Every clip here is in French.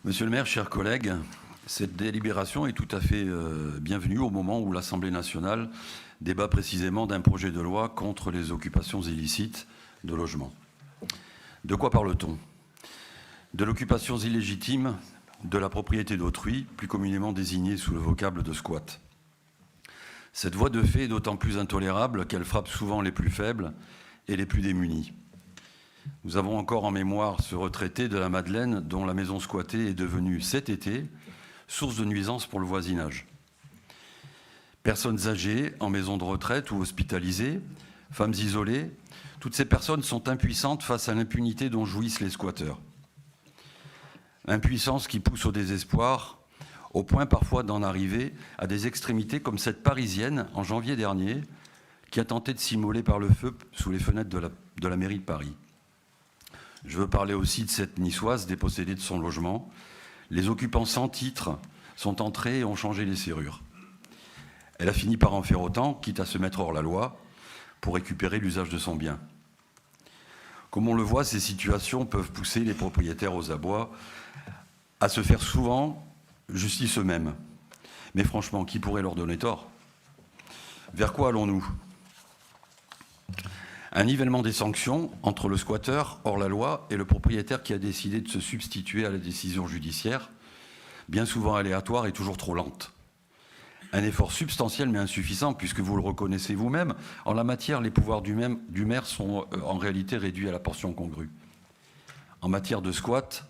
Monsieur le maire, chers collègues, cette délibération est tout à fait bienvenue au moment où l'Assemblée nationale débat précisément d'un projet de loi contre les occupations illicites de logements. De quoi parle-t-on? De l'occupation illégitime de la propriété d'autrui, plus communément désignée sous le vocable de squat. Cette voie de fait est d'autant plus intolérable qu'elle frappe souvent les plus faibles et les plus démunis. Nous avons encore en mémoire ce retraité de la Madeleine dont la maison squattée est devenue cet été source de nuisances pour le voisinage. Personnes âgées en maison de retraite ou hospitalisées, femmes isolées, toutes ces personnes sont impuissantes face à l'impunité dont jouissent les squatteurs. Impuissance qui pousse au désespoir, au point parfois d'en arriver à des extrémités comme cette Parisienne en janvier dernier qui a tenté de s'immoler par le feu sous les fenêtres de la mairie de Paris. Je veux parler aussi de cette Niçoise dépossédée de son logement. Les occupants sans titre sont entrés et ont changé les serrures. Elle a fini par en faire autant, quitte à se mettre hors la loi, pour récupérer l'usage de son bien. Comme on le voit, ces situations peuvent pousser les propriétaires aux abois à se faire souvent justice eux-mêmes. Mais franchement, qui pourrait leur donner tort? Vers quoi allons-nous? Un nivellement des sanctions entre le squatteur hors la loi et le propriétaire qui a décidé de se substituer à la décision judiciaire, bien souvent aléatoire et toujours trop lente. Un effort substantiel mais insuffisant, puisque vous le reconnaissez vous-même, en la matière, les pouvoirs du maire sont en réalité réduits à la portion congrue. En matière de squat,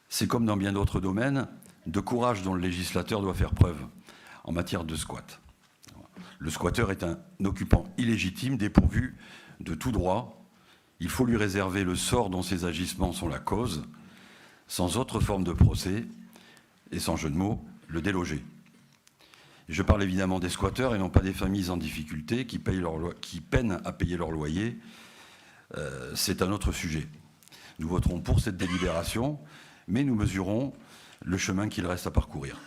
c'est comme dans bien d'autres domaines, de courage dont le législateur doit faire preuve en matière de squat. Le squatteur est un occupant illégitime, dépourvu de tout droit. Il faut lui réserver le sort dont ses agissements sont la cause, sans autre forme de procès, et sans jeu de mots, le déloger. Je parle évidemment des squatteurs et non pas des familles en difficulté qui peinent à payer leur loyer. C'est un autre sujet. Nous voterons pour cette délibération, mais nous mesurons le chemin qu'il reste à parcourir.